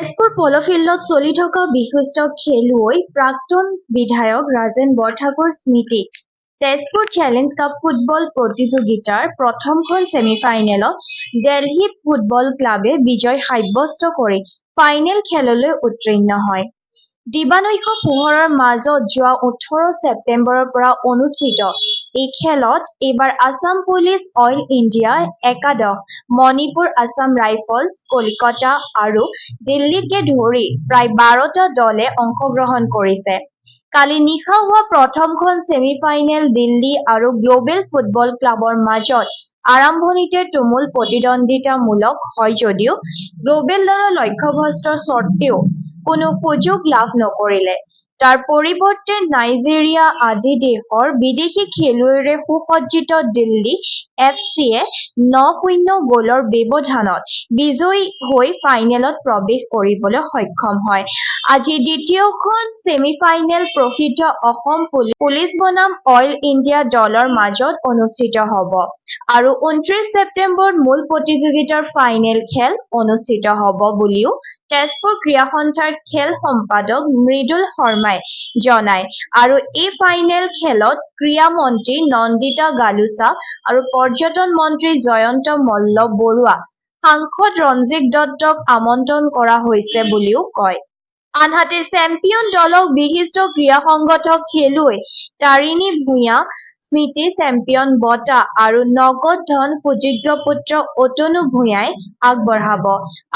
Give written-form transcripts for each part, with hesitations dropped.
তেজপুৰ প'ল ফিল্ডত চলি থকা বিশিষ্ট খেলুৱৈ প্ৰাক্তন বিধায়ক ৰাজেন বৰঠাকুৰ স্মৃতি তেজপুৰ চেলেঞ্জ কাপ ফুটবল প্ৰতিযোগিতাৰ প্ৰথমখন ছেমিফাইনেলত দিল্লী ফুটবল ক্লাবে বিজয় সাব্যস্ত কৰি ফাইনেল খেললৈ উত্তীৰ্ণ হয়। দিবানৈশ পোহৰৰ মাজত যোৱা 18 ছেপ্টেম্বৰৰ পৰা অনুষ্ঠিত এই খেলত এইবাৰ আছাম পুলিচ, অইল ইণ্ডিয়া একাদশ, মণিপুৰ আছাম ৰাইফলছ, কলকাতা আৰু দিল্লীকে ধৰি প্ৰায় 12টা দলে অংশগ্ৰহণ কৰিছে। কালি নিশা হোৱা প্ৰথমখন ছেমিফাইনেল দিল্লী আৰু গ্ল'বেল ফুটবল ক্লাবৰ মাজত আৰম্ভণিতে তুমুল প্ৰতিদ্বন্দ্বিতামূলক হয় যদিও গ্ল'বেল দলৰ লক্ষ্যভ্ৰষ্ট স্বত্বেও কোনো সুযোগ লাভ নকৰিলে। তাৰ পৰিৱৰ্তে নাইজেৰিয়া আদি দেশৰ বিদেশী খেলুৱৈৰে সুসজ্জিত দিল্লী এফচিয়ে ৯-০ গ'লৰ ব্যৱধানত বিজয়ী হৈ ফাইনেলত প্ৰৱেশ কৰিবলৈ সক্ষম হয়। আজি দ্বিতীয়খন ছেমিফাইনেল প্ৰসিদ্ধ অসম পুলিচ বনাম অইল ইণ্ডিয়া দলৰ মাজত অনুষ্ঠিত হ'ব আৰু ২৯ ছেপ্টেম্বৰত মূল প্ৰতিযোগিতাৰ ফাইনেল খেল অনুষ্ঠিত হ'ব বুলিও তেজপুৰ ক্ৰীড়া সন্থাৰ খেল সম্পাদক মৃদুল শৰ্মাই জনায় আৰু এই ফাইনেল খেলত ক্ৰীড়া মন্ত্ৰী নন্দিতা গালুছা আৰু পৰ্যটন মন্ত্ৰী জয়ন্ত মল্ল বৰুৱা, সাংসদ ৰঞ্জিত দত্তক আমন্ত্ৰণ কৰা হৈছে বুলিও কয়। আনহাতে চেম্পিয়ন দলক বিশিষ্ট ক্ৰীড়া সংগঠক খেলুৱৈ তাৰিণী ভূঞা স্মৃতি চেম্পিয়ন বঁটা আৰু নগদ ধন সুযোগ্য পুত্ৰ অতনু ভূঞাই আগবঢ়াব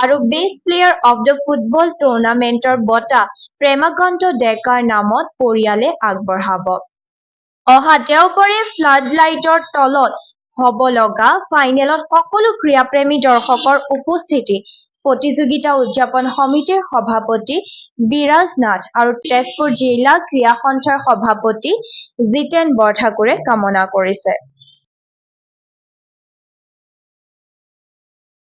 আৰু best player of the football টুৰ্ণামেণ্টৰ বঁটা প্ৰেমাকান্ত ডেকাৰ নামত পৰিয়ালে আগবঢ়াব। অহা দেওবাৰে ফ্লাড লাইটৰ তলত হ'ব লগা ফাইনেলত সকলো ক্ৰীড়াপ্ৰেমী দৰ্শকৰ উপস্থিতি প্ৰতিযোগিতা উদযাপন সমিতিৰ সভাপতি বিৰাজ নাথ আৰু তেজপুৰ জিলা ক্ৰীড়া সন্থাৰ সভাপতি জিতেন বৰঠাকুৰে কামনা কৰিছে।